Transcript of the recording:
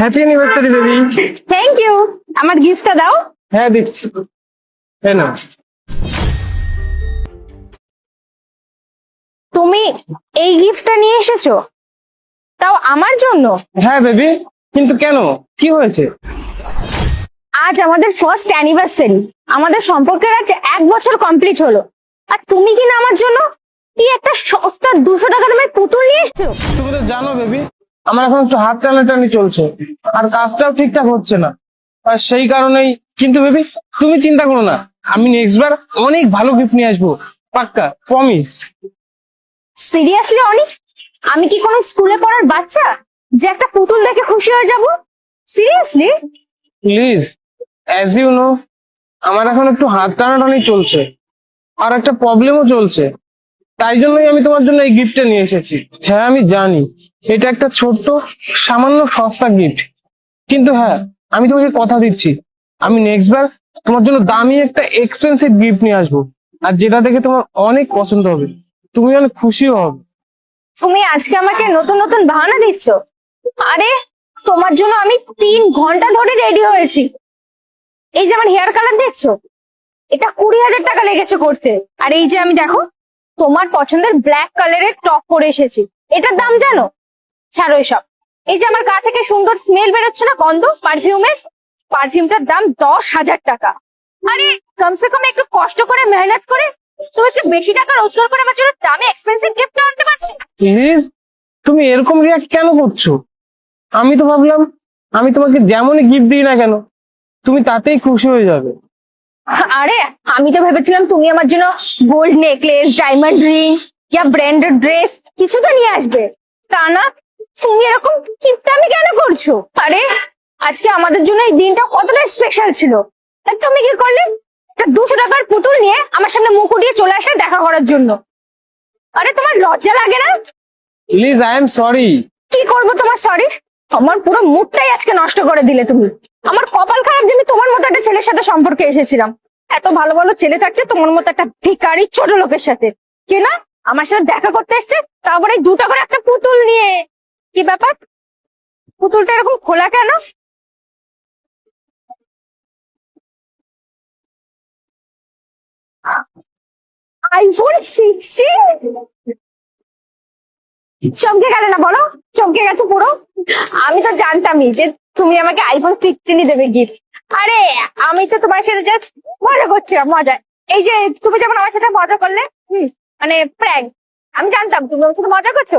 Happy anniversary baby. Thank you. আমার গিফটটা দাও। হ্যাঁ দিচ্ছি, এই নাও। তুমি এই গিফটটা নিয়ে এসেছো, তাও আমার জন্য? হ্যাঁ বেবি, কিন্তু কেন, কি হয়েছে? আজ আমাদের ফার্স্ট অ্যানিভার্সারি, আমাদের সম্পর্কের আজ 1 বছর কমপ্লিট হলো, আর তুমি কি না আমার জন্য এই একটা সস্তা 200 টাকা দামের পুতুল নিয়ে এসেছো? তুমি তো জানো বেবি, আমার এখন একটু হাত টানাটানি চলছে, আর কাজটাও ঠিকঠাক হচ্ছে না, আর সেই কারণেই। কিন্তু বেবি তুমি চিন্তা করো না, আমি নেক্সট বার অনেক ভালো গিফট নিয়ে আসবো, পাক্কা, প্রমিস। সিরিয়াসলি অনি, আমি কি কোনো স্কুলে পড়ার বাচ্চা যে একটা পুতুল দেখে খুশি হয়ে যাব? Seriously? Please, as you know, আমার এখন একটু হাত টানাটানি চলছে, আর একটা প্রবলেমও চলছে, তাই জন্যই আমি তোমার জন্য এই গিফটটা নিয়ে এসেছি। হ্যাঁ আমি জানি এটা একটা ছোট্ট সামান্য সস্তা গিফট, কিন্তু হ্যাঁ আমি তোমাকে কথা দিচ্ছি, আমি নেক্সট বার তোমার জন্য দামি একটা এক্সপেন্সিভ গিফট নিয়ে আসবো, আর যেটা দেখে তোমার অনেক পছন্দ হবে, তুমি অনেক খুশিও হবে। তুমি আজকে আমাকে নতুন নতুন বাহানা দিচ্ছ? আরে তোমার জন্য আমি 3 ঘন্টা ধরে রেডি হয়েছি। এই যে আমার হেয়ার কালার দেখছো, এটা 20,000 টাকা লেগেছে করতে। আর এই যে আমি দেখো তোমার পছন্দের ব্ল্যাক কালারের টপ পরে এসেছি, এটার দাম জানো? ছাড়ো এসব। এই যে আমার গা থেকে সুন্দর স্মেল বেরোচ্ছে না, গন্ধ পারফিউমের, পারফিউমটার দাম 10,000 টাকা। আরে কমসে কম একটু কষ্ট করে মেহনত করে তুমি একটু বেশি টাকা রোজগার করে আমার জন্য দামি এক্সপেন্সিভ গিফট আনতে পারছি। প্লিজ, তুমি এরকম রিয়াক্ট কেন করছো? আমি তো ভাবলাম আমি তোমাকে যেমনই গিফট দিই না কেন তুমি তাতেই খুশি হয়ে যাবে। আরে আমি তো ভেবেছিলাম তুমি আমার জন্য গোল্ড নেকলেস, ডায়মন্ড রিং ইয়া ব্র্যান্ডেড ড্রেস কিছু তো নিয়ে আসবে, তা না তুমি এরকম কিপটামি কেন করছো? আরে আজকে আমাদের জন্য এই দিনটা কতটা স্পেশাল ছিল, আর তুমি কি করলে? একটা 200 টাকার পুতুল নিয়ে আমার সামনে মুখ উঠিয়ে চলে আসলে দেখা করার জন্য। আরে তোমার লজ্জা লাগে না? Please, I am sorry. কি করবো তোমার সরি? আমার পুরো মুডটাই আজকে নষ্ট করে দিলে তুমি। আমার কপাল খারাপ যে আমি তোমার মতো একটা ছেলের সাথে সম্পর্কে এসেছিলাম। এত ভালো ভালো ছেলে থাকতে তোমার মতো একটা ভিখারি ছোট লোকের সাথে কে না আমার সাথে দেখা করতে এসছে, তারপরে 2 টাকার একটা পুতুল নিয়ে। কি ব্যাপার, পুতুলটা এরকম খোলা কেন? আইফোন 16? চমকে গেলে না বলো, চমকে গেছে পুরো। আমি তো জানতামই যে তুমি আমাকে আইফোন 16ই দেবে গিফট। আরে আমি তো তোমার সাথে জাস্ট মজা করছিলাম, মজা। এই যে তুমি যেমন আমার সাথে মজা করলে, মানে প্র্যাঙ্ক, আমি জানতাম তুমি আমার সাথে মজা করছো।